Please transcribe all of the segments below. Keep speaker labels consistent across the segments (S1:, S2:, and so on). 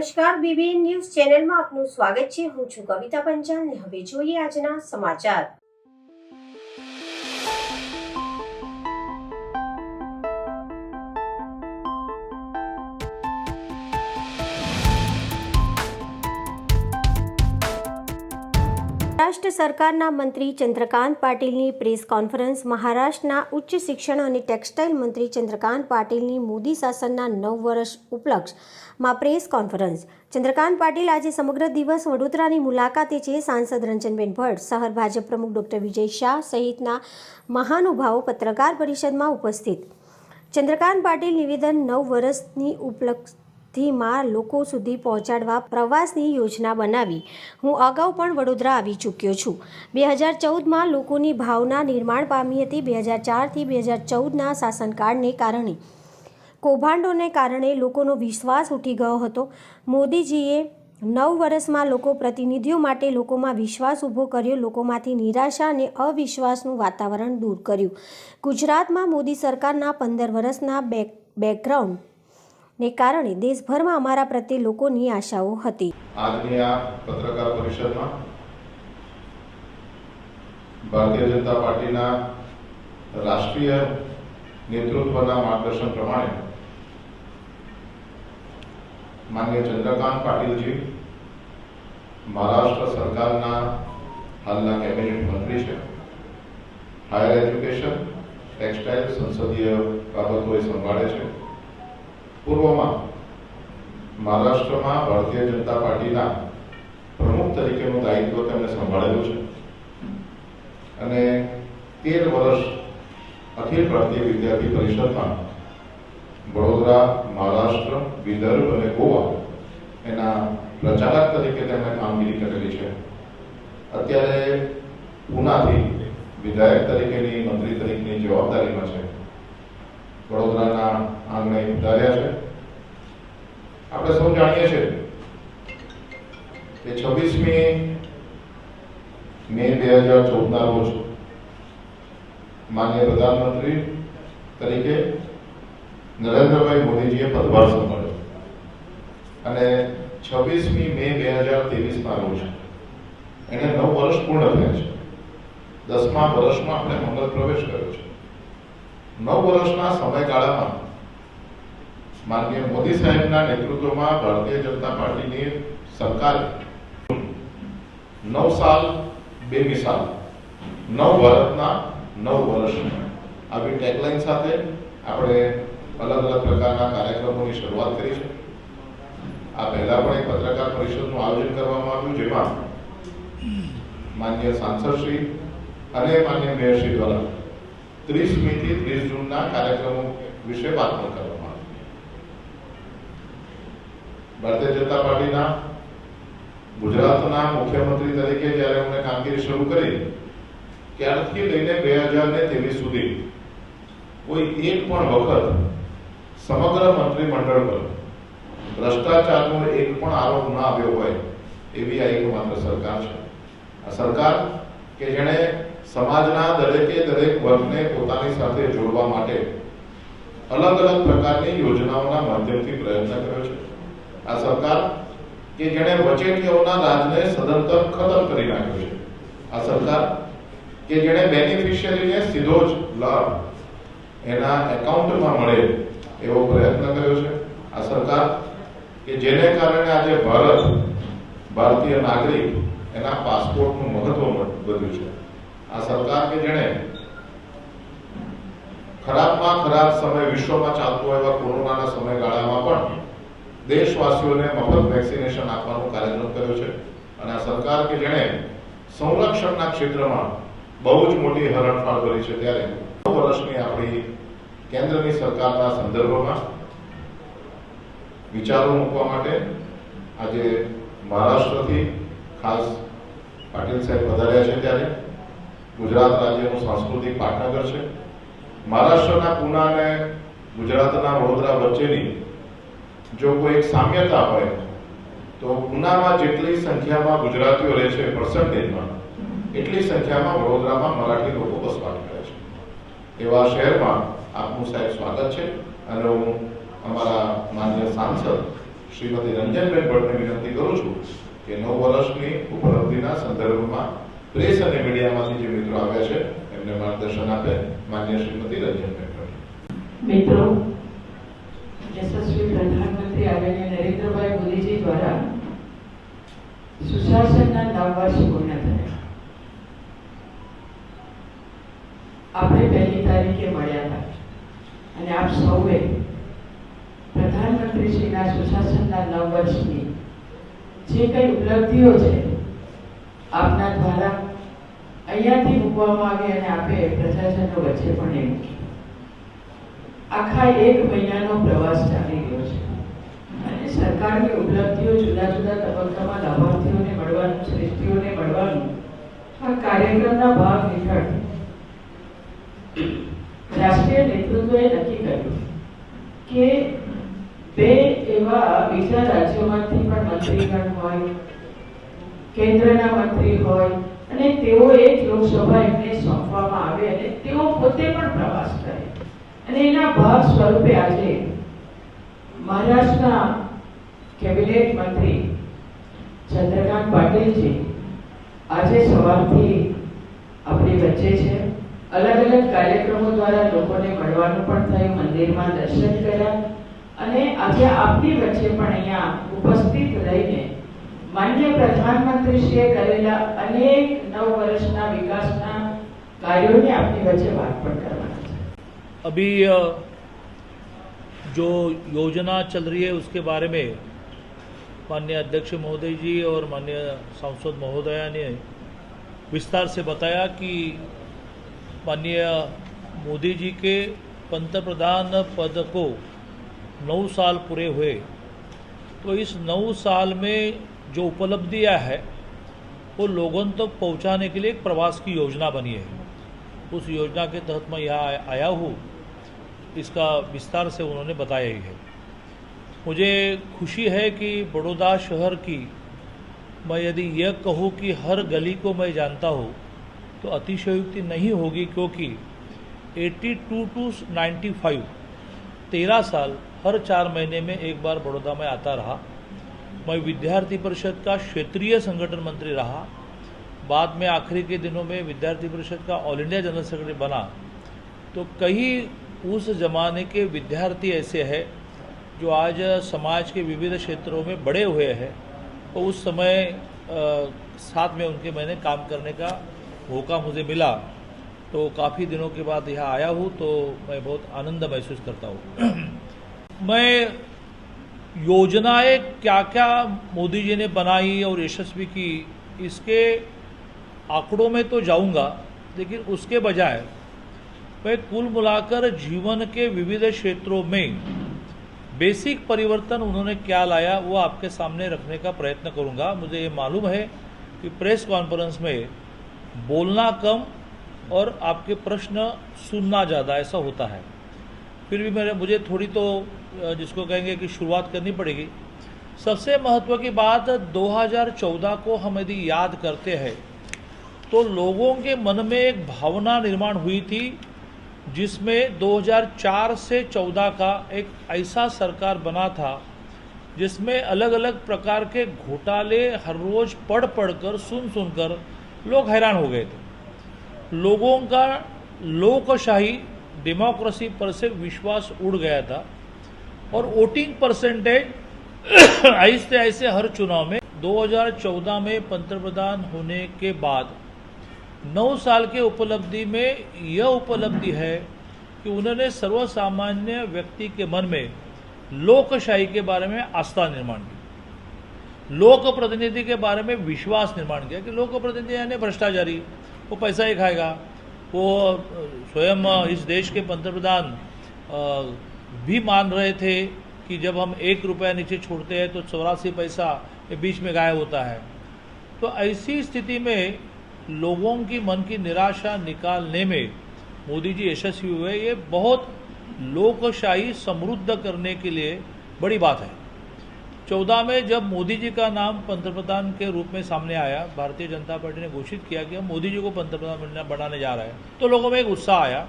S1: નમસ્કાર, BBN news ચેનલમાં આપનું સ્વાગત છે। હું છું કવિતા પંચાલ ને હવે જોઈએ આજના સમાચાર। મહારાષ્ટ્ર સરકારના મંત્રી ચંદ્રકાंत પાટીલની પ્રેસ કોન્ફરન્સ। મહારાષ્ટ્રના ઉચ્ચ શિક્ષણ અને ટેક્સટાઇલ મંત્રી ચંદ્રકાंत પાટીલની મોદી શાસનના 9 વર્ષ ઉપલક્ષમાં પ્રેસ કોન્ફરન્સ। ચંદ્રકાंत પાટીલ આજે સમગ્ર દિવસ વડોદરાની મુલાકાતે છે। સાંસદ રંજનબેન ભટ્ટ, શહેર ભાજપ પ્રમુખ ડોક્ટર વિજય શાહ સહિતના મહાનુભાવો પત્રકાર પરિષદમાં ઉપસ્થિત। ચંદ્રકાंत પાટીલ નિવેદન 9 વર્ષની ઉપલબ્ધિમાં લોકો સુધી પહોંચાડવા પ્રવાસની યોજના બનાવી। હું અગાઉ પણ વડોદરા આવી ચૂક્યો છું। 2014માં લોકોની ભાવના નિર્માણ પામી હતી। 2004થી 2014ના શાસનકાળને કારણે કૌભાંડોને કારણે લોકોનો વિશ્વાસ ઉઠી ગયો હતો। મોદીજીએ 9 વર્ષમાં લોકો પ્રતિનિધિઓ માટે લોકોમાં વિશ્વાસ ઊભો કર્યો। લોકોમાંથી નિરાશા અને અવિશ્વાસનું વાતાવરણ દૂર કર્યું। ગુજરાતમાં મોદી સરકારના 15 વર્ષના બેકગ્રાઉન્ડ ને કારણે દેશભરમાં અમારા પ્રત્યે લોકોની આશાઓ હતી।
S2: આજની આ પત્રકાર પરિષદમાં ભારતીય જનતા પાર્ટીના રાષ્ટ્રીય નેતૃત્વના માર્ગદર્શન પ્રમાણે માનનીય ચંદ્રકાंत પાટીલજી મહારાષ્ટ્ર સરકારના હાલના કેબિનેટ મંત્રી છે। હાયર એજ્યુકેશન, ટેક્સટાઇલ, સંસદીય બાબતો સંભાળે છે। પૂર્વમાં મહારાષ્ટ્રમાં ભારતીય જનતા પાર્ટીના પ્રમુખ તરીકેનું દાયિત્વ તેમણે સંભાળેલું છે અને 13 વર્ષ અખિલ ભારતીય વિદ્યાર્થી પરિષદમાં વડોદરા, મહારાષ્ટ્ર, વિદર્ભ અને ગોવા એના પ્રચારક તરીકે તેમણે કામગીરી કરેલી છે। અત્યારે પૂનાથી વિધાયક તરીકેની મંત્રી તરીકેની જવાબદારીમાં છે। વડોદરાના આંગણે ઉતાર્યા છે। આપણે સૌ જાણીએ છીએ કે 26મી મે 2014ના રોજ માનનીય પ્રધાનમંત્રી તરીકે નરેન્દ્રભાઈ મોદીજીએ પદભાર સંભાળ્યો અને 26મી મે 2023ના રોજ એને 9 વર્ષ પૂર્ણ થયા છે। 10મા વર્ષમાં આપણે મંગલ પ્રવેશ કર્યો છે। 9 વર્ષના સમયગાળામાં માનનીય મોદી સાહેબના નેતૃત્વમાં ભારતીય જનતા પાર્ટીની સરકાર 9 સાલ બેમિસાલ, 9 ભારતના 9 વર્ષ આવી ટેગલાઇન સાથે આપણે અલગ અલગ પ્રકારના કાર્યક્રમોની શરૂઆત કરી છે। આ પહેલા પણ એક પત્રકાર પરિષદનું આયોજન કરવામાં આવ્યું, જેમાં માનનીય સાંસદશ્રી અને માનનીય મેયરશ્રી દ્વારા 30મી થી 30 જૂનના કાર્યક્રમો વિશે વાત પણ કરવામાં આવી। ભારતીય જનતા પાર્ટીના ગુજરાતના મુખ્યમંત્રી તરીકે જ્યારે અમને કામગીરી શરૂ કરી ત્યારથી લઈને 2023 સુધી કોઈ એક પણ વખત સમગ્ર મંત્રીમંડળ પર ભ્રષ્ટાચારનો એક પણ આરોપ ન આવ્યો હોય એવી આ એકમાત્ર સરકાર છે। આ સરકાર કે જેણે સમાજના દરેકે દરેક વર્ગને પોતાની સાથે જોડવા માટે અલગ અલગ પ્રકારની યોજનાઓના માધ્યમથી પ્રયત્ન કર્યો છે। આ સરકાર કે જેણે વચેટીઓના રાજને સદંતર ખતમ કરી નાખ્યો છે। આ સરકાર કે જેણે બેનિફિશિયરીને સીધો જ લાભ એના એકાઉન્ટમાં મળે એવો પ્રયત્ન કર્યો છે। આ સરકાર કે જેને કારણે આજે ભારતીય નાગરિક એના પાસપોર્ટનું મહત્વ વધ્યું છે। આ સરકાર કે જેણે ખરાબમાં ખરાબ સમય વિશ્વમાં ચાલતો એવા કોરોનાના સમયગાળામાં પણ દેશવાસીઓને મફત વેક્સિનેશન આપવાનો કાર્યક્રમ કર્યો છે। અને આ સરકાર કે જેણે સંરક્ષણના ક્ષેત્રમાં બહુ જ મોટી હરણફાળ કરી છે। ત્યારે 9 વર્ષની આપણી કેન્દ્રની સરકારના સંદર્ભમાં વિચારો મૂકવા માટે આજે મહારાષ્ટ્રથી ખાસ પાટીલ સાહેબ પધાર્યા છે। ત્યારે ગુજરાત રાજ્યનું સાંસ્કૃતિક પાટનગર છે। મહારાષ્ટ્રના પૂના અને ગુજરાતના વડોદરા વચ્ચેની જો કોઈ સામ્યતા હોય તો પૂનામાં જેટલી સંખ્યામાં ગુજરાતીઓ રહે છે પર્સન્ટેજમાં, એટલી સંખ્યામાં વડોદરામાં મરાઠી લોકો વસવાટ કરે છે। એવા શહેરમાં આપનું સાહેબ સ્વાગત છે અને હું અમારા માનનીય સાંસદ श्रीमती रंजनबेन भट्टने विनंती करूं છું કે 9 વર્ષની ઉપલબ્ધિના સંદર્ભમાં પ્રેસ અને મીડિયામાંથી જે મિત્રો આવ્યા છે એમને માર્ગદર્શન આપે માન્ય શ્રીમતી રંજનબેન ભટ્ટ।
S3: मित्रों, यशस्वी प्रधानमंत्री आदरणीय नरेंद्र भाई मोदी जी द्वारा सुशासन 9 वर्ष पूर्ण थया। आपणे पहली तारीखे मळ्या था અને આપ સૌએ પ્રધાનમંત્રી શ્રીના સુશાસનના 9 વર્ષની જે કંઈ ઉપલબ્ધિઓ છે આપના દ્વારા અહીંયાથી મૂકવામાં આવી અને આપે પ્રજાજનો વચ્ચે પણ એ મૂકી। આખા 1 મહિનાનો પ્રવાસ ચાલી ગયો છે અને સરકારની ઉપલબ્ધિઓ જુદા જુદા તબક્કામાં લાભાર્થીઓને મળવાનું, શ્રેષ્ઠીઓને મળવાનું આ કાર્યક્રમના ભાગ હેઠળ રાષ્ટ્રીય નેતૃત્વએ નક્કી કર્યું કે 2 એવા બીજા રાજ્યોમાંથી પણ મંત્રીગણ હોય, કેન્દ્રના મંત્રી હોય અને તેઓ એક લોકસભા એમને સોંપવામાં આવે અને તેઓ પોતે પણ પ્રવાસ કરે અને એના ભાગ સ્વરૂપે આજે મહારાષ્ટ્રના કેબિનેટ મંત્રી ચંદ્રકાંત પાટીલજી આજે સવારથી આપણી વચ્ચે છે। अलग अलग कार्यक्रमों द्वारा लोकोने મળવાનું પણ થયું, મંદિરમાં દર્શન કર્યા અને આજે આપની વચ્ચે પણ અહીંયા ઉપસ્થિત રહીને માન્ય પ્રધાનમંત્રીશ્રીએ કરેલા અનેક 9 વર્ષના વિકાસના કાર્યોની આપની વચ્ચે વાત પણ કરવાના છે।
S4: अभी जो योजना चल रही है उसके बारे में माननीय अध्यक्ष महोदय जी और माननीय सांसद महोदया ने विस्तार से बताया कि माननीय मोदी जी के पंतप्रधान पद को 9 साल पूरे हुए, तो इस 9 साल में जो उपलब्धियां है वो लोगों तक पहुंचाने के लिए एक प्रवास की योजना बनी है। उस योजना के तहत मैं यहाँ आया हूँ, इसका विस्तार से उन्होंने बताया ही है। मुझे खुशी है कि बड़ौदा शहर की मैं यदि यह कहूँ कि हर गली को मैं जानता हूँ तो अतिशयोक्ति नहीं होगी, क्योंकि 82 टू 95 13 साल हर 4 महीने में एक बार बड़ौदा में आता रहा। मैं विद्यार्थी परिषद का क्षेत्रीय संगठन मंत्री रहा, बाद में आखिरी के दिनों में विद्यार्थी परिषद का ऑल इंडिया जनरल सेक्रेटरी बना। तो कई उस जमाने के विद्यार्थी ऐसे हैं जो आज समाज के विविध क्षेत्रों में बड़े हुए हैं, तो उस समय साथ में उनके मैंने काम करने का मौका मुझे मिला। तो काफ़ी दिनों के बाद यहाँ आया हूँ तो मैं बहुत आनंद महसूस करता हूँ। मैं योजनाएं क्या क्या मोदी जी ने बनाई और यशस्वी की, इसके आंकड़ों में तो जाऊंगा, लेकिन उसके बजाय मैं कुल मिलाकर जीवन के विविध क्षेत्रों में बेसिक परिवर्तन उन्होंने क्या लाया वो आपके सामने रखने का प्रयत्न करूंगा। मुझे ये मालूम है कि प्रेस कॉन्फ्रेंस में बोलना कम और आपके प्रश्न सुनना ज़्यादा ऐसा होता है, फिर भी मुझे थोड़ी तो जिसको कहेंगे कि शुरुआत करनी पड़ेगी। सबसे महत्व की बात 2014 को हम यदि याद करते हैं तो लोगों के मन में एक भावना निर्माण हुई थी जिसमें 2004 से 14 का एक ऐसा सरकार बना था जिसमें अलग अलग प्रकार के घोटाले हर रोज पढ़कर सुनकर लोग हैरान हो गए थे। लोगों का लोकशाही डेमोक्रेसी पर से विश्वास उड़ गया था और वोटिंग परसेंटेज ऐसे ऐसे हर चुनाव में 2014 में पंतप्रधान होने के बाद 9 साल के उपलब्धि में यह उपलब्धि है कि उन्होंने सर्वसामान्य व्यक्ति के मन में लोकशाही के बारे में आस्था निर्माण की, लोक प्रतिनिधि के बारे में विश्वास निर्माण किया कि लोक प्रतिनिधि यानी भ्रष्टाचारी, वो पैसा ही खाएगा। वो स्वयं इस देश के पंतप्रधान भी मान रहे थे कि जब हम 1 रुपया नीचे छोड़ते हैं तो 84 पैसा बीच में गायब होता है। तो ऐसी स्थिति में लोगों की मन की निराशा निकालने में मोदी जी यशस्वी हुए। ये बहुत लोकशाही समृद्ध करने के लिए बड़ी बात है। 14 में जब मोदी जी का नाम पंतप्रधान के रूप में सामने आया, भारतीय जनता पार्टी ने घोषित किया कि हम मोदी जी को पंतप्रधान बनाने जा रहे हैं, तो लोगों में एक उत्साह आया,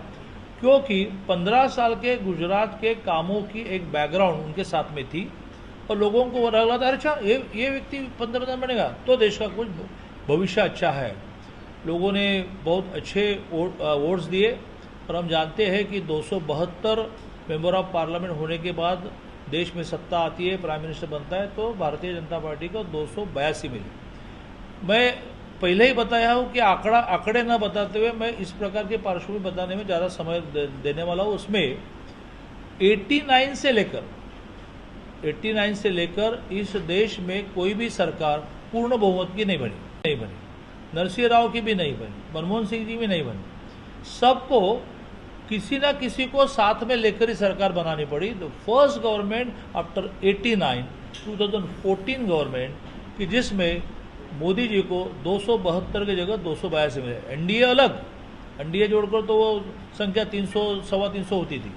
S4: क्योंकि 15 साल के गुजरात के कामों की एक बैकग्राउंड उनके साथ में थी और लोगों को वो लगा था अच्छा ये व्यक्ति पंतप्रधान बनेगा तो देश का कुछ भविष्य अच्छा है। लोगों ने बहुत अच्छे वोट्स दिए और हम जानते हैं कि 272 मेंबर ऑफ पार्लियामेंट होने के बाद देश में सत्ता आती है, प्राइम मिनिस्टर बनता है, तो भारतीय जनता पार्टी को 282 मिली। मैं पहले ही बताया हूँ कि आंकड़े न बताते हुए मैं इस प्रकार के पार्श्वभूमि बताने में ज़्यादा समय देने वाला हूँ। उसमें 89 से लेकर इस देश में कोई भी सरकार पूर्ण बहुमत की नहीं बनी। नरसिंह राव की भी नहीं बनी, मनमोहन सिंह जी भी नहीं बनी। सबको किसी ना किसी को साथ में लेकर ही सरकार बनानी पड़ी। The first government after 89 2014 government कि जिसमें मोदी जी को 272 की जगह 282 मिले। एनडीए अलग, एनडीए जोड़कर तो वो संख्या 300 सवा 300 होती थी।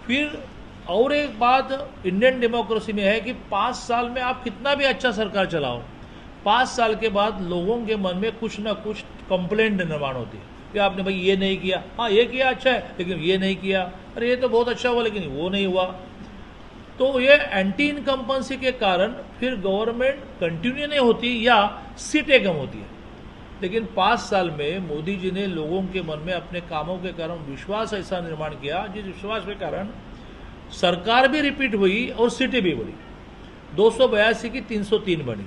S4: फिर और एक बात इंडियन डेमोक्रेसी में है कि 5 साल में आप कितना भी अच्छा सरकार चलाओ, 5 साल के बाद लोगों के मन में कुछ ना कुछ कंप्लेंट निर्माण होती है कि आपने भाई ये नहीं किया, हाँ ये किया अच्छा है लेकिन ये नहीं किया, अरे ये तो बहुत अच्छा हुआ लेकिन वो नहीं हुआ। तो ये एंटी इनकम्पेंसी के कारण फिर गवर्नमेंट कंटिन्यू नहीं होती या सीटें कम होती है। लेकिन 5 साल में मोदी जी ने लोगों के मन में अपने कामों के कारण विश्वास ऐसा निर्माण किया जिस विश्वास के कारण सरकार भी रिपीट हुई और सीटें भी बढ़ी। 282 की 303 बनी।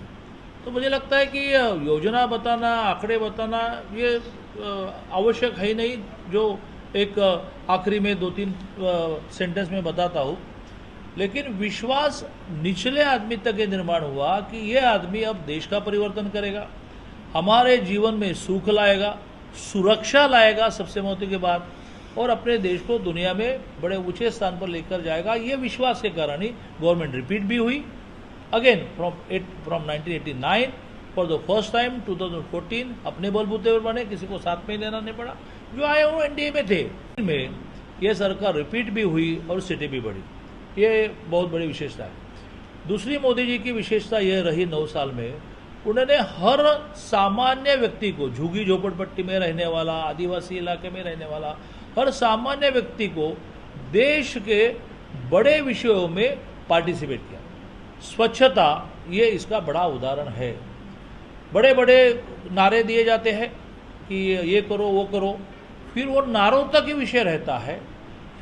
S4: तो मुझे लगता है कि योजना बताना, आंकड़े बताना ये आवश्यक है ही नहीं, जो एक आखिरी में 2-3 सेंटेंस में बताता हूँ। लेकिन विश्वास निचले आदमी तक ये निर्माण हुआ कि ये आदमी अब देश का परिवर्तन करेगा, हमारे जीवन में सुख लाएगा, सुरक्षा लाएगा सबसे महत्व की बात, और अपने देश को दुनिया में बड़े ऊंचे स्थान पर लेकर जाएगा। ये विश्वास के कारण ही गवर्नमेंट रिपीट भी हुई again from 1989 for the first time 2014 अपने बलबूते पर बने, किसी को साथ में लेना नहीं पड़ा। जो आए वो एनडीए में थे, में ये सरकार रिपीट भी हुई और सीटें भी बढ़ी। ये बहुत बड़ी विशेषता है। दूसरी मोदी जी की विशेषता यह रही 9 साल में, उन्होंने हर सामान्य व्यक्ति को, झुग्गी झोपड़पट्टी में रहने वाला, आदिवासी इलाके में रहने वाला हर सामान्य व्यक्ति को देश के बड़े विषयों में पार्टिसिपेट किया। स्वच्छता ये इसका बड़ा उदाहरण है। बड़े बड़े नारे दिए जाते हैं कि ये करो वो करो, फिर वो नारों तक ही विषय रहता है,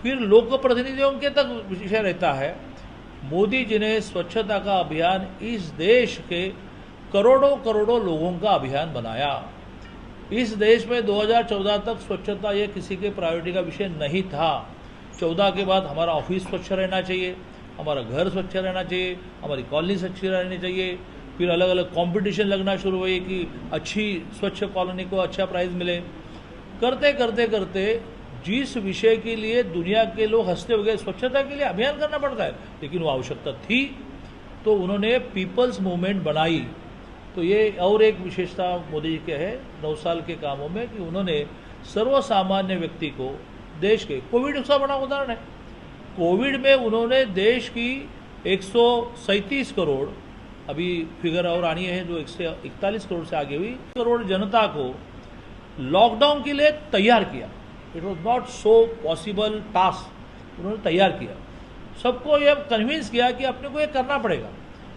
S4: फिर लोक प्रतिनिधियों के तक विषय रहता है। मोदी जी ने स्वच्छता का अभियान इस देश के करोड़ों करोड़ों लोगों का अभियान बनाया। इस देश में 2014 तक स्वच्छता ये किसी के प्रायोरिटी का विषय नहीं था। 14 के बाद हमारा ऑफिस स्वच्छ रहना चाहिए, हमारा घर स्वच्छ रहना चाहिए, हमारी कॉलोनी स्वच्छ रहनी चाहिए। फिर अलग अलग कंपटीशन लगना शुरू हुई कि अच्छी स्वच्छ कॉलोनी को अच्छा प्राइज मिले। करते करते करते जिस विषय के लिए दुनिया के लोग हंसते हो गए, स्वच्छता के लिए अभियान करना पड़ता है, लेकिन वो आवश्यकता थी तो उन्होंने पीपल्स मूवमेंट बनाई। तो ये और एक विशेषता मोदी जी के है 9 साल के कामों में कि उन्होंने सर्वसामान्य व्यक्ति को देश के, कोविड उसका बड़ा उदाहरण है। कोविड में उन्होंने देश की 137 करोड़, अभी फिगर और आनी है जो 141 करोड़ से आगे हुई, करोड़ जनता को लॉकडाउन के लिए तैयार किया। It was not so possible task, उन्होंने तैयार किया। सबको यह कन्विंस किया कि अपने को ये करना पड़ेगा।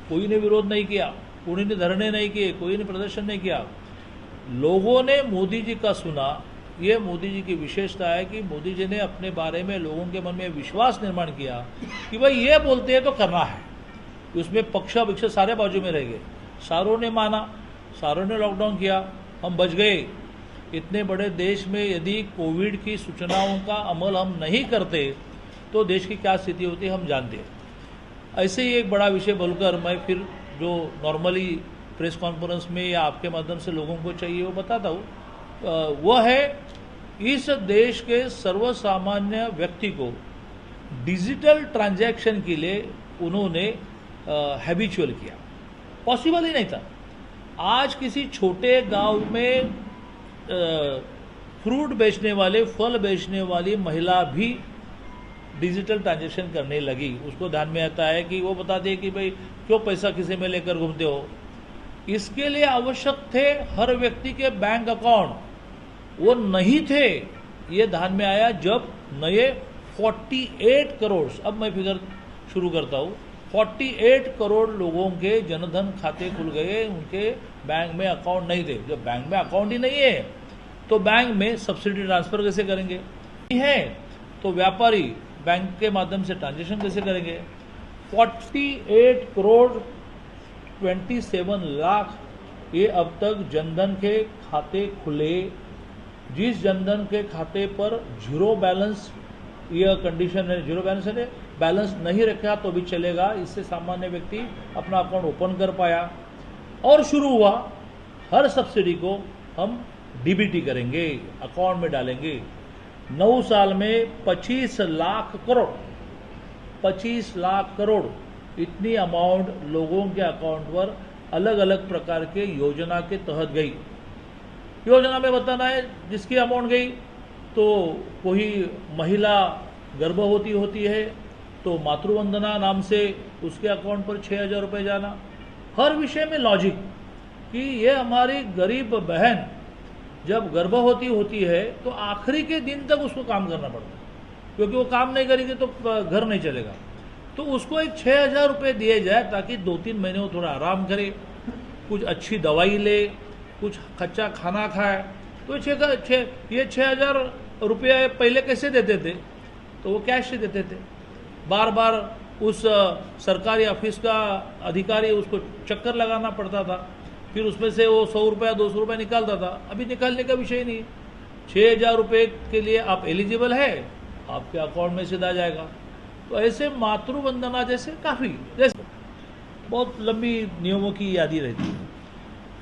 S4: कोई ने विरोध नहीं किया, कोई ने धरने नहीं किए, कोई ने प्रदर्शन नहीं किया। लोगों ने मोदी जी का सुना। ये मोदी जी की विशेषता है कि मोदी जी ने अपने बारे में लोगों के मन में विश्वास निर्माण किया कि भाई ये बोलते हैं तो करना है। उसमें पक्ष विपक्ष सारे बाजू में रह गए, सारों ने माना, सारों ने लॉकडाउन किया, हम बच गए। इतने बड़े देश में यदि कोविड की सूचनाओं का अमल हम नहीं करते तो देश की क्या स्थिति होती है हम जानते हैं। ऐसे ही एक बड़ा विषय बोलकर मैं फिर जो नॉर्मली प्रेस कॉन्फ्रेंस में या आपके माध्यम से लोगों को चाहिए वो बताता हूँ। वह है इस देश के सर्वसामान्य व्यक्ति को डिजिटल ट्रांजैक्शन के लिए उन्होंने हैबिचुअल किया। पॉसिबल ही नहीं था। आज किसी छोटे गांव में फ्रूट बेचने वाले, फल बेचने वाली महिला भी डिजिटल ट्रांजैक्शन करने लगी। उसको ध्यान में आता है कि वो बताते हैं कि भाई क्यों पैसा किसी में लेकर घूमते हो। इसके लिए आवश्यक थे हर व्यक्ति के बैंक अकाउंट, वो नहीं थे। ये ध्यान में आया जब नए 48 करोड़, अब मैं फिगर शुरू करता हूँ, 48 करोड़ लोगों के जनधन खाते खुल गए, उनके बैंक में अकाउंट नहीं थे। जब बैंक में अकाउंट ही नहीं है तो बैंक में सब्सिडी ट्रांसफर कैसे करेंगे? नहीं है तो व्यापारी बैंक के माध्यम से ट्रांजेक्शन कैसे करेंगे? 48 करोड़ 27 लाख ये अब तक जनधन के खाते खुले। जिस जनधन के खाते पर जीरो बैलेंस, यह कंडीशन है, जीरो बैलेंस है, बैलेंस नहीं रखा तो भी चलेगा, इससे सामान्य व्यक्ति अपना अकाउंट ओपन कर पाया। और शुरू हुआ, हर सब्सिडी को हम डीबीटी करेंगे, अकाउंट में डालेंगे। 9 साल में 25 लाख करोड़, 25 लाख करोड़ इतनी अमाउंट लोगों के अकाउंट पर अलग अलग प्रकार के योजना के तहत गई। योजना में बताना है जिसकी अमाउंट गई, तो कोई महिला गर्भवती होती है तो मातृवंदना नाम से उसके अकाउंट पर 6,000 रुपये जाना। हर विषय में लॉजिक कि ये हमारी गरीब बहन जब गर्भवती होती है तो आखिरी के दिन तक उसको काम करना पड़ता है, क्योंकि वो काम नहीं करेगी तो घर नहीं चलेगा। तो उसको एक 6,000 रुपये दिए जाए ताकि 2-3 महीने वो थोड़ा आराम करे, कुछ अच्छी दवाई ले, कुछ कच्चा खाना खाए। तो ये 6,000 रुपये पहले कैसे देते थे? तो वो कैश से देते थे। बार बार उस सरकारी ऑफिस का अधिकारी उसको चक्कर लगाना पड़ता था, फिर उसमें से वो 100 रुपया 200 रुपया निकालता था। अभी निकालने का विषय नहीं, 6,000 रुपये के लिए आप एलिजिबल है, आपके अकाउंट में सीधा जाएगा। तो ऐसे मातृवंदना जैसे काफ़ी, जैसे बहुत लंबी नियमों की यादी रहती है।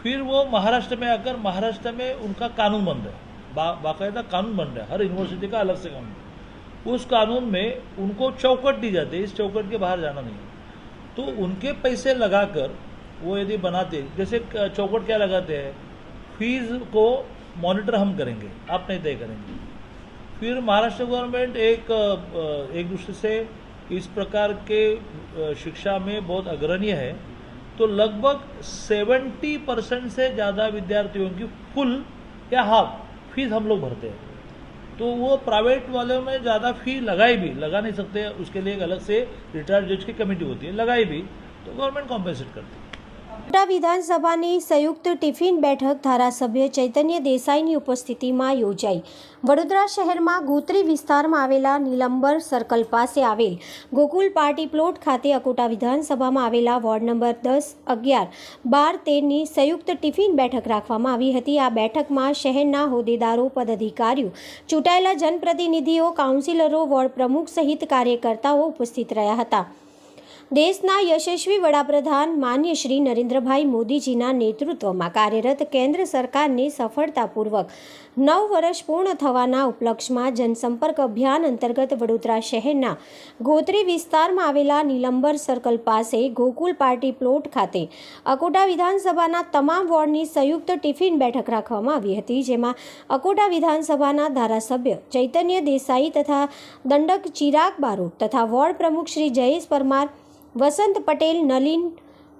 S4: फिर वो महाराष्ट्र में आकर, महाराष्ट्र में उनका कानून बन रहा है, बाकायदा कानून बन रहा है, हर यूनिवर्सिटी का अलग से कानून। उस कानून में उनको चौकट दी जाती है, इस चौकट के बाहर जाना नहीं। तो उनके पैसे लगाकर वो यदि बनाते, जैसे चौकट क्या लगाते हैं, फीस को मॉनिटर हम करेंगे, आप नहीं तय करेंगे। फिर महाराष्ट्र गवर्नमेंट एक दूसरे से इस प्रकार के शिक्षा में बहुत अग्रणीय है। तो लगभग 70% से ज़्यादा विद्यार्थियों की फुल या हाफ फीस हम लोग भरते हैं। तो वो प्राइवेट वालों में ज़्यादा फी लगा नहीं सकते, उसके लिए एक अलग से रिटायर्ड जज की कमेटी होती है, लगाई भी तो गवर्नमेंट कॉम्पेंसेट करती है।
S1: વડોદરા વિધાનસભાની સંયુક્ત ટિફિન બેઠક ધારાસભ્ય ચૈતન્ય દેસાઈની ઉપસ્થિતિમાં યોજાઈ। વડોદરા શહેરમાં ગોત્રી વિસ્તારમાં આવેલા નીલંબર સર્કલ પાસે આવેલ ગોકુલ પાર્ટી પ્લોટ ખાતે અકોટા વિધાનસભામાં આવેલા વોર્ડ નંબર 10, 11, 12, 13ની સંયુક્ત ટિફિન બેઠક રાખવામાં આવી હતી। આ બેઠકમાં શહેરના હોદ્દેદારો, પદાધિકારીઓ, ચૂંટાયેલા જનપ્રતિનિધિઓ, કાઉન્સિલરો, વોર્ડ પ્રમુખ સહિત કાર્યકર્તાઓ ઉપસ્થિત રહ્યા હતા। દેશના યશસ્વી વડાપ્રધાન માન્ય શ્રી નરેન્દ્રભાઈ મોદીજીના નેતૃત્વમાં કાર્યરત કેન્દ્ર સરકારને સફળતાપૂર્વક 9 વર્ષ પૂર્ણ થવાના ઉપલક્ષમાં જનસંપર્ક અભિયાન અંતર્ગત વડોદરા શહેરના ગોત્રી વિસ્તારમાં આવેલા નીલંબર સર્કલ પાસે ગોકુલ પાર્ટી પ્લોટ ખાતે અકોટા વિધાનસભાના તમામ વોર્ડની સંયુક્ત ટિફિન બેઠક રાખવામાં આવી હતી, જેમાં અકોટા વિધાનસભાના ધારાસભ્ય ચૈતન્ય દેસાઈ તથા દંડક ચિરાગ બારોટ તથા વોર્ડ પ્રમુખ શ્રી જયેશ પરમાર, વસંત પટેલ, નલિન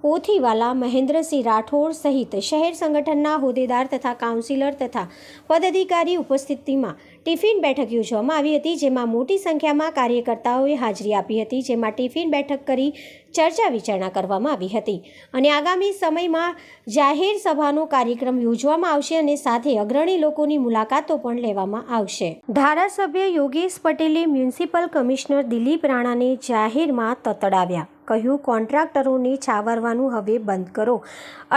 S1: પોથીવાલા, મહેન્દ્રસિંહ રાઠોડ સહિત શહેર સંગઠનના હોદ્દેદાર તથા કાઉન્સિલર તથા પદાધિકારી ઉપસ્થિતિમાં ટિફિન બેઠક યોજવામાં આવી હતી, જેમાં મોટી સંખ્યામાં કાર્યકર્તાઓએ હાજરી આપી હતી, જેમાં ટિફિન બેઠક કરી ચર્ચા વિચારણા કરવામાં આવી હતી અને આગામી સમયમાં જાહેર સભાનો કાર્યક્રમ યોજવામાં આવશે અને સાથે અગ્રણી લોકોની મુલાકાતો પણ લેવામાં આવશે। ધારાસભ્ય યોગેશ પટેલે મ્યુનિસિપલ કમિશનર દિલીપ રાણાને જાહેરમાં તતડાવ્યા, કહ્યું કોન્ટ્રાક્ટરોને છાવરવાનું હવે બંધ કરો।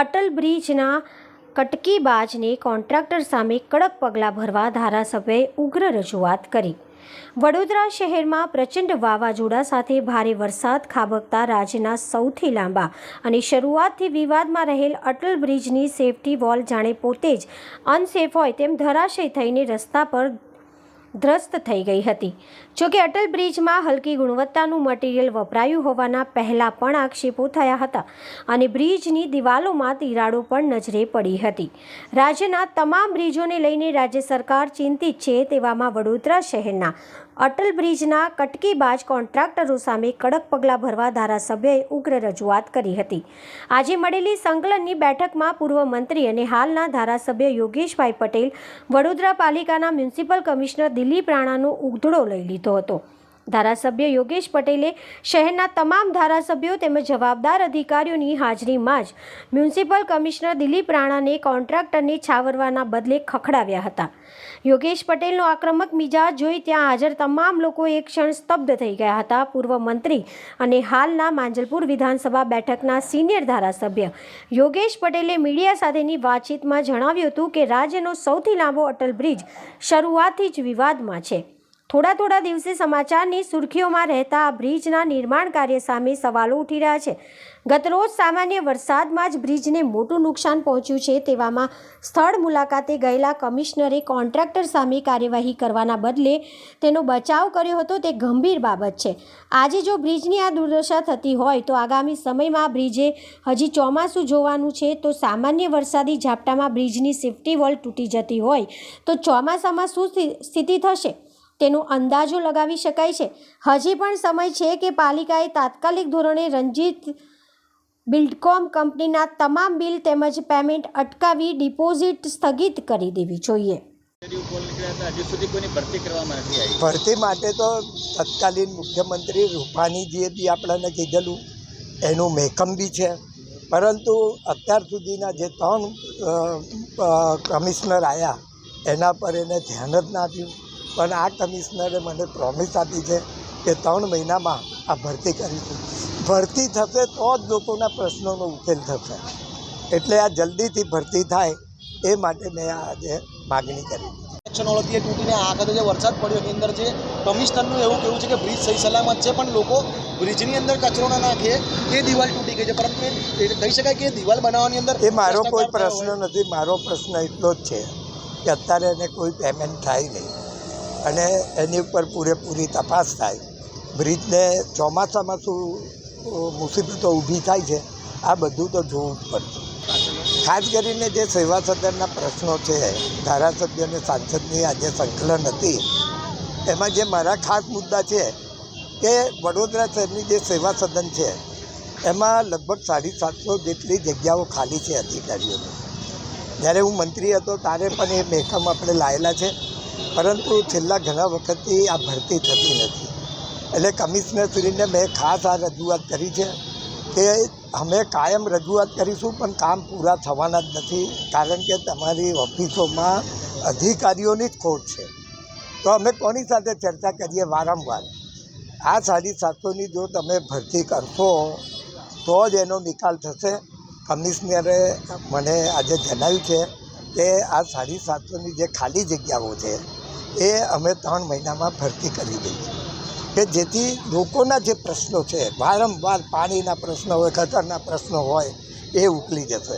S1: અટલ બ્રિજના કટકીબાજને કોન્ટ્રાક્ટર સામે કડક પગલાં ભરવા ધારાસભ્યએ ઉગ્ર રજૂઆત કરી। વડોદરા શહેરમાં પ્રચંડ વાવાઝોડા સાથે ભારે વરસાદ ખાબકતા રાજ્યના સૌથી લાંબા અને શરૂઆતથી વિવાદમાં રહેલ અટલ બ્રિજની સેફટી વોલ જાણે પોતે જ અનસેફ હોય તેમ ધરાશય થઈને રસ્તા પર ધ્રસ્ત થઈ ગઈ હતી। જોકે અટલ બ્રિજમાં હલકી ગુણવત્તાનું મટીરિયલ વપરાયું હોવાના પહેલાં પણ આક્ષેપો થયા હતા અને બ્રિજની દિવાલોમાં તિરાડો પણ નજરે પડી હતી। રાજ્યના તમામ બ્રિજોને લઈને રાજ્ય સરકાર ચિંતિત છે, તેવામાં વડોદરા શહેરના અટલ બ્રિજના કટકીબાજ કોન્ટ્રાક્ટરો સામે કડક પગલાં ભરવા ધારાસભ્યએ ઉગ્ર રજૂઆત કરી હતી। આજે મળેલી સંકલનની બેઠકમાં પૂર્વ મંત્રી અને હાલના ધારાસભ્ય યોગેશભાઈ પટેલ, વડોદરા પાલિકાના મ્યુનિસિપલ કમિશનર દિલીપ રાણાનો ઉધડો લઈ લીધો હતો। ધારાસભ્ય યોગેશ પટેલે શહેરના તમામ ધારાસભ્યો તેમજ જવાબદાર અધિકારીઓની હાજરીમાં જ મ્યુનિસિપલ કમિશનર દિલીપ રાણાને કોન્ટ્રાક્ટરને છાવરવાના બદલે ખખડાવ્યા હતા. યોગેશ પટેલનો આક્રમક મિજાજ જોઈ ત્યાં હાજર તમામ લોકો એક ક્ષણ સ્તબ્ધ થઈ ગયા હતા. પૂર્વ મંત્રી અને હાલના માંજલપુર વિધાનસભા બેઠકના સિનિયર ધારાસભ્ય યોગેશ પટેલે મીડિયા સાથેની વાતચીતમાં જણાવ્યું હતું કે રાજ્યનો સૌથી લાંબો અટલ બ્રિજ શરૂઆતથી જ વિવાદમાં છે. થોડા દિવસે સમાચારની સુર્ખીઓમાં રહેતા આ બ્રિજના નિર્માણ કાર્ય સામે સવાલો ઉઠી રહ્યા છે. ગતરોજ સામાન્ય વરસાદમાં જ બ્રિજને મોટું નુકસાન પહોંચ્યું છે. તેવામાં સ્થળ મુલાકાતે ગયેલા કમિશનરે કોન્ટ્રાક્ટર સામે કાર્યવાહી કરવાના બદલે તેનો બચાવ કર્યો હતો તે ગંભીર બાબત છે. આજે જો બ્રિજની આ દુર્દશા થતી હોય તો આગામી સમયમાં બ્રિજે હજી ચોમાસું જોવાનું છે. તો સામાન્ય વરસાદી ઝાપટામાં બ્રિજની સેફ્ટી વોલ તૂટી જતી હોય તો ચોમાસામાં શું સ્થિતિ થશે તેનો અંદાજો લગાવી શકાય છે. હજી પણ સમય છે કે પાલિકાએ તાત્કાલિક ધોરણે રંજીત બિલ્ડકોમ કંપનીના તમામ બિલ તેમજ પેમેન્ટ અટકાવી ડિપોઝિટ સ્થગિત કરી દેવી જોઈએ.
S5: ભરતી માટે તો તત્કાલીન મુખ્યમંત્રી રૂપાણીજીએ બી આપણને કીધેલું, એનું મહેકમ બી છે. પરંતુ અત્યાર સુધીના જે 3 કમિશનર આવ્યા એના પર એને ધ્યાન જ ના આપ્યું. પણ આ કમિશનરે મને પ્રોમિસ આપી છે કે 3 મહિનામાં આ ભરતી કરીશું. ભરતી થશે તો જ લોકોના પ્રશ્નોનો ઉકેલ થશે. એટલે આ જલ્દીથી ભરતી થાય એ માટે મેં આજે માગણી કરી.
S6: ટેકનોલોજી તૂટીને આગળ જે વરસાદ પડ્યો એની અંદર જે કમિશનરનું એવું કહેવું છે કે બ્રિજ સહી સલામત છે, પણ લોકો બ્રિજની અંદર કચરો ના નાખે એ દિવાલ તૂટી ગઈ છે. પરંતુ એ કહી શકાય કે દિવાલ બનાવવાની અંદર
S5: એ મારો કોઈ પ્રશ્ન નથી. મારો પ્રશ્ન એટલો જ છે કે અત્યારે એને કોઈ પેમેન્ટ થાય નહીં અને એની ઉપર પૂરેપૂરી તપાસ થાય. બ્રિજને ચોમાસામાં શું મુસીબતો ઊભી થાય છે આ બધું તો જોવું જ પડશે. ખાસ કરીને જે સેવા સદનના પ્રશ્નો છે, ધારાસભ્ય અને સાંસદની આજે સંકલન હતી, એમાં જે મારા ખાસ મુદ્દા છે કે વડોદરા શહેરની જે સેવા સદન છે એમાં લગભગ 750 જેટલી જગ્યાઓ ખાલી છે અધિકારીઓની. જ્યારે હું મંત્રી હતો ત્યારે પણ એ મહેકમ આપણે લાયેલા છે, પરંતુ છેલ્લા ઘણા વખતથી આ ભરતી થતી નથી. એટલે કમિશનરશ્રીને મેં ખાસ આ રજૂઆત કરી છે કે અમે કાયમ રજૂઆત કરીશું પણ કામ પૂરા થવાના જ નથી, કારણ કે તમારી ઓફિસોમાં અધિકારીઓની જ ખોટ છે. તો અમે કોની સાથે ચર્ચા કરીએ વારંવાર? આ 750ની જો તમે ભરતી કરશો તો જ એનો નિકાલ થશે. કમિશનરે મને આજે જણાવ્યું છે કે આ 750ની જે ખાલી જગ્યાઓ છે એ અમે 3 મહિનામાં ભરતી કરી દઈશું કે જેથી લોકોના જે પ્રશ્નો છે, વારંવાર પાણીના પ્રશ્નો હોય, ગટરના પ્રશ્નો હોય, એ ઉકલી જશે.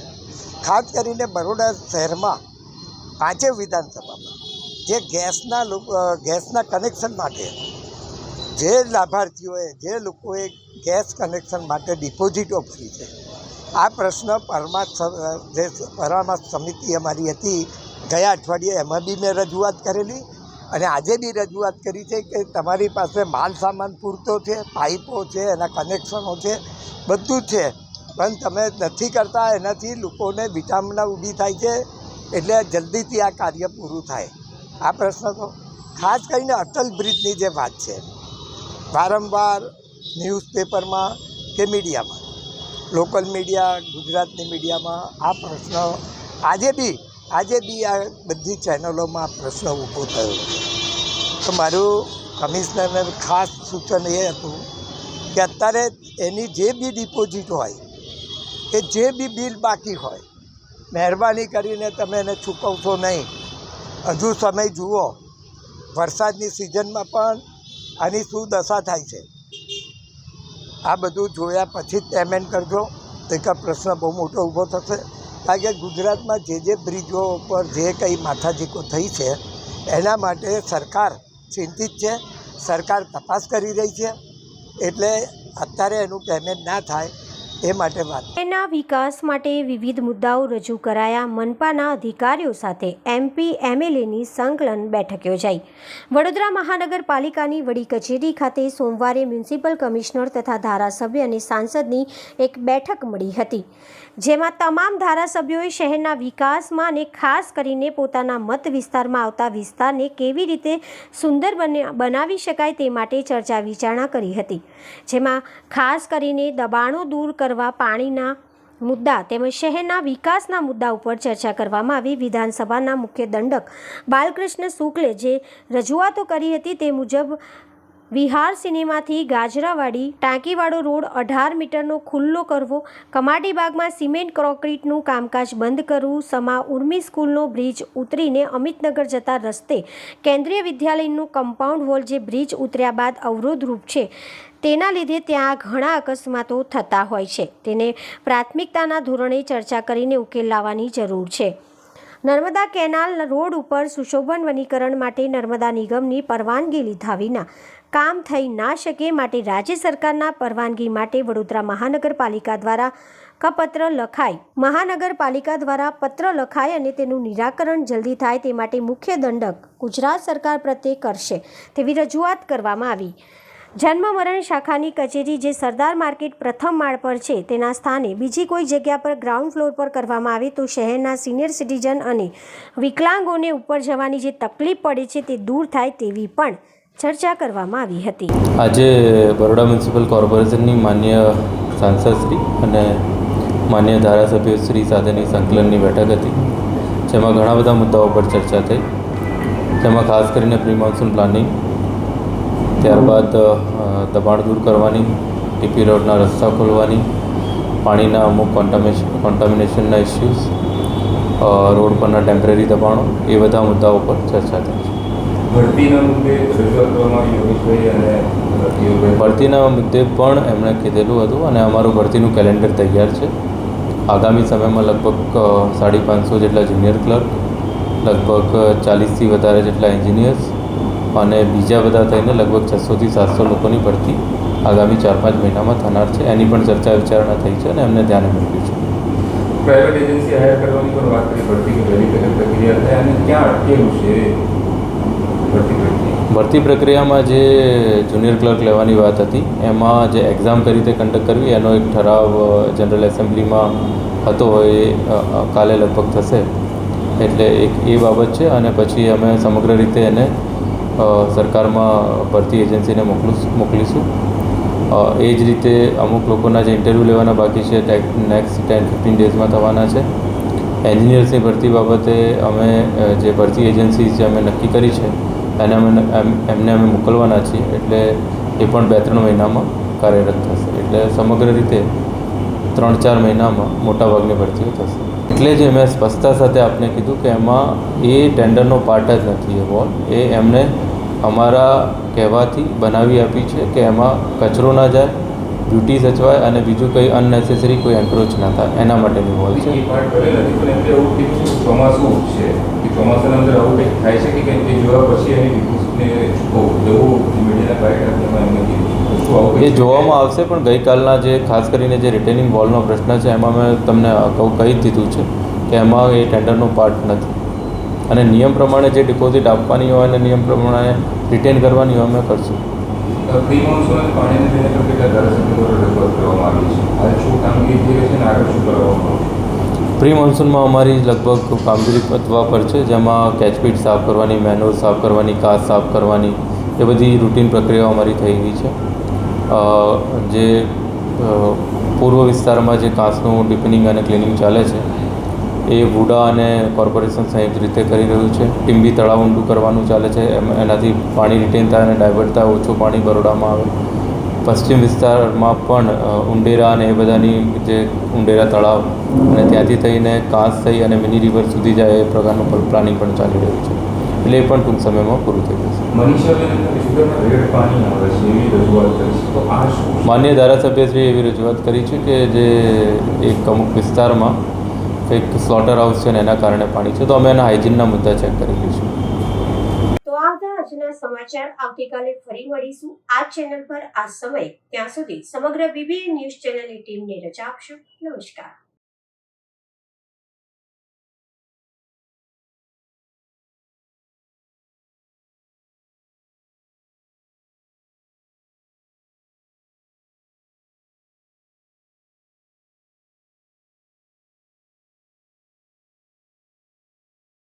S5: ખાસ કરીને બરોડા શહેરમાં 5 વિધાનસભામાં જે ગેસના કનેક્શન માટે જે લાભાર્થીઓએ, જે લોકોએ ગેસ કનેક્શન માટે ડિપોઝિટો ભરી છે, આ પ્રશ્ન પરામર્શ સમિતિ અમારી હતી ગયા અઠવાડિયે, એમાં બી મેં રજૂઆત કરેલી અને આજે બી રજૂઆત કરી છે કે તમારી પાસે માલ સામાન પૂરતો છે, પાઇપો છે, એના કનેક્શનો છે, બધું જ છે, પણ તમે નથી કરતા. એનાથી લોકોને વિટામણા ઊભી થાય છે. એટલે જલ્દીથી આ કાર્ય પૂરું થાય. આ પ્રશ્ન તો ખાસ કરીને અટલ બ્રિજની જે વાત છે, વારંવાર ન્યૂઝપેપરમાં કે મીડિયામાં, લોકલ મીડિયા, ગુજરાતની મીડિયામાં આ પ્રશ્ન આજે બી આ બધી ચેનલોમાં આ પ્રશ્ન ઊભો થયો છે. તો મારું કમિશનરને ખાસ સૂચન એ હતું કે અત્યારે એની જે બી ડિપોઝિટ હોય કે જે બી બિલ બાકી હોય, મહેરબાની કરીને તમે એને ચૂકવશો નહીં. હજુ સમય જુઓ. વરસાદની સિઝનમાં પણ આની શું દશા થાય છે આ બધું જોયા પછી જ પેમેન્ટ કરજો. એક પ્રશ્ન બહુ મોટો ઊભો થશે, કારણ કે ગુજરાતમાં જે બ્રિજો પર જે કંઈ માથાજીકો થઈ છે એના માટે સરકાર ચિંતિત છે. સરકાર તપાસ કરી રહી છે. એટલે અત્યારે એનું પેમેન્ટ ના થાય એ માટે વાત.
S1: એના વિકાસ માટે વિવિધ મુદ્દાઓ રજૂ કરાયા. મનપાના અધિકારીઓ સાથે MP MLAની સંકલન બેઠક યોજાઈ. વડોદરા મહાનગરપાલિકાની વડી કચેરી ખાતે સોમવારે મ્યુનિસિપલ કમિશનર તથા ધારાસભ્ય અને સાંસદની એક બેઠક મળી હતી. જેમાં તમામ ધારાસભ્યોએ શહેરના વિકાસમાં અને ખાસ કરીને પોતાના મત વિસ્તારમાં આવતા વિસ્તારને કેવી રીતે સુંદર બનાવી શકાય તે માટે ચર્ચા વિચારણા કરી હતી, જેમાં ખાસ કરીને દબાણો દૂર કરવા, પાણીના મુદ્દા તેમજ શહેરના વિકાસના મુદ્દા ઉપર ચર્ચા કરવામાં આવી। વિધાનસભાના મુખ્ય દંડક બાલકૃષ્ણ શુક્લે જે રજૂઆતો કરી હતી તે મુજબ વિહાર સિનેમાથી ગાજરાવાડી ટાંકીવાળો રોડ 18 મીટરનો ખુલ્લો કરવો, કમાટીબાગમાં સિમેન્ટ કોન્ક્રીટનું કામકાજ બંધ કરવું, સમા ઉર્મી સ્કૂલનો બ્રિજ ઉતરીને અમિતનગર જતા રસ્તે કેન્દ્રીય વિદ્યાલયનું કમ્પાઉન્ડ વોલ જે બ્રિજ ઉતર્યા બાદ અવરોધરૂપ છે તેના લીધે ત્યાં ઘણા અકસ્માતો થતા હોય છે, તેને પ્રાથમિકતાના ધોરણે ચર્ચા કરીને ઉકેલ લાવવાની જરૂર છે। નર્મદા કેનાલ રોડ ઉપર સુશોભન વનીકરણ માટે નર્મદા નિગમની પરવાનગી લીધા વિના કામ થઈ ના શકે માટે રાજ્ય સરકારના પરવાનગી માટે વડોદરા મહાનગરપાલિકા દ્વારા પત્ર લખાય અને તેનું નિરાકરણ જલ્દી થાય તે માટે મુખ્ય દંડક ગુજરાત સરકાર પ્રત્યે કરશે તેવી રજૂઆત કરવામાં આવી। જન્મ મરણ શાખાની કચેરી જે સરદાર માર્કેટ પ્રથમ માળ પર છે તેના સ્થાને બીજી કોઈ જગ્યા પર ગ્રાઉન્ડ ફ્લોર પર કરવામાં આવે તો શહેરના સિનિયર સિટીઝન અને વિકલાંગોને ઉપર જવાની જે તકલીફ પડે છે તે દૂર થાય તેવી પણ ચર્ચા કરવામાં આવી હતી।
S7: આજે બરોડા મ્યુનિસિપલ કોર્પોરેશનની માન્ય સાંસદશ્રી અને માન્ય ધારાસભ્યશ્રી સાથેની સંકલનની બેઠક હતી, જેમાં ઘણા બધા મુદ્દાઓ પર ચર્ચા થઈ, જેમાં ખાસ કરીને પ્રી મોન્સૂન પ્લાનિંગ, ત્યારબાદ દબાણ દૂર કરવાની, ટીપી રોડના રસ્તા ખોલવાની, પાણીના અમુક કોન્ટામિનેશનના ઇસ્યુઝ, રોડ પરના ટેમ્પરરી દબાણો, એ બધા મુદ્દાઓ પર ચર્ચા થઈ છે। ભરતીના મુદ્દે પણ એમણે કીધેલું હતું અને અમારું ભરતીનું કેલેન્ડર તૈયાર છે। આગામી સમયમાં લગભગ 550 જેટલા જુનિયર ક્લર્ક, લગભગ 40થી વધારે જેટલા એન્જિનિયર્સ અને બીજા બધા થઈને લગભગ 600થી 700 લોકોની ભરતી આગામી 4-5 મહિનામાં થનાર છે, એની પણ ચર્ચા વિચારણા થઈ છે અને એમને ધ્યાને મૂક્યું છે।
S8: પ્રાઇવેટ એજન્સી હાયર કરવાની પણ વાત કરી, ભરતીની વહેલી પ્રક્રિયા થાય અને ક્યાં અટકેલું છે
S7: ભરતી પ્રક્રિયામાં જે જુનિયર ક્લર્ક લેવાની વાત હતી એમાં જે એક્ઝામ કઈ રીતે કન્ડક્ટ કરવી એનો એક ઠરાવ જનરલ એસેમ્બલીમાં હતો, એ કાલે લગભગ થશે, એટલે એક એ બાબત છે અને પછી અમે સમગ્ર રીતે એને સરકારમાં ભરતી એજન્સીને મોકલીશું। એ જ રીતે અમુક લોકોના જે ઇન્ટરવ્યૂ લેવાના બાકી છે નેક્સ્ટ 10-15 ડેઝમાં થવાના છે। એન્જિનિયર્સની ભરતી બાબતે અમે જે ભરતી એજન્સી જે અમે નક્કી કરી છે એને એમને અમે મોકલવાના છીએ, એટલે એ પણ 2-3 મહિનામાં કાર્યરત થશે, એટલે સમગ્ર રીતે 3-4 મહિનામાં મોટાભાગની ભરતીઓ થશે। એટલે જ મેં સ્પષ્ટતા સાથે આપને કીધું કે એમાં એ ટેન્ડરનો પાર્ટ જ નથી, એ વોલ એ એમને અમારા કહેવાથી બનાવી આપી છે કે એમાં કચરો ના જાય, બ્યુટી સચવાય અને બીજું કંઈ અનનેસેસરી કોઈ એન્ક્રોચ ના થાય એના માટેની વોલ છે।
S8: ચોમાસું છે કે ચોમાસાના અંદર આવું કંઈક થાય છે કે કંઈક જોવા પછી એની રિપોર્ટને મીડિયાના
S7: એ જોવામાં આવશે, પણ ગઈકાલના જે ખાસ કરીને જે રિટેનિંગ વોલનો પ્રશ્ન છે એમાં મેં તમને અગાઉ કહી જ દીધું છે કે એમાં એ ટેન્ડરનો પાર્ટ નથી અને નિયમ પ્રમાણે જે ડિપોઝિટ આપવાની હોય અને નિયમ પ્રમાણે રિટેન કરવાની હોય અમે કરશું।
S8: પ્રી મોન્સૂન અને પાણીને લઈને તો કેટલા ધારાસભ્યો રજૂઆત કરવામાં આવી છે, હાલ શું કામગીરી થઈ રહી છે અને આગળ શું કરવામાં આવશે?
S7: પ્રી મોન્સૂનમાં અમારી લગભગ કામગીરી પતવા પર છે, જેમાં કેચપીટ સાફ કરવાની, મેનહોલ સાફ કરવાની, કાચ સાફ કરવાની, એ બધી રૂટીન પ્રક્રિયાઓ અમારી થઈ ગઈ છે। જે પૂર્વ વિસ્તારમાં જે કાચનું ડીપનિંગ અને ક્લિનિંગ ચાલે છે એ વુડા અને કોર્પોરેશન સંયુક્ત રીતે કરી રહ્યું છે। ટીંબી તળાવ ઊંડું કરવાનું ચાલે છે, એનાથી પાણી રિટેન થાય અને ડાયવર્ટ થાય, ઓછું પાણી બરોડામાં આવે। પશ્ચિમ વિસ્તારમાં પણ ઉંડેરા અને એ બધાની જે ઉંડેરા તળાવ અને ત્યાંથી થઈને કાંસ થઈ અને મિની રિવર સુધી જાય એ પ્રકારનું પ્લાનિંગ પણ ચાલી રહ્યું છે, એટલે એ પણ ટૂંક સમયમાં પૂરું થઈ જશે। માન્ય ધારાસભ્યશ્રીએ એવી રજૂઆત કરી છે કે જે એક અમુક વિસ્તારમાં કંઈક સ્લોટર હાઉસ છે ને એના કારણે પાણી છે, તો અમે એના હાઇજીનના મુદ્દા ચેક કરી લઈશું।
S1: તો આ હતા આજના સમાચાર। આવતીકાલે ફરી મળીશું આ ચેનલ પર આ સમય। ત્યાં સુધી સમગ્ર BBN ન્યૂઝ ચેનલની ટીમને રજા આપશો। નમસ્કાર।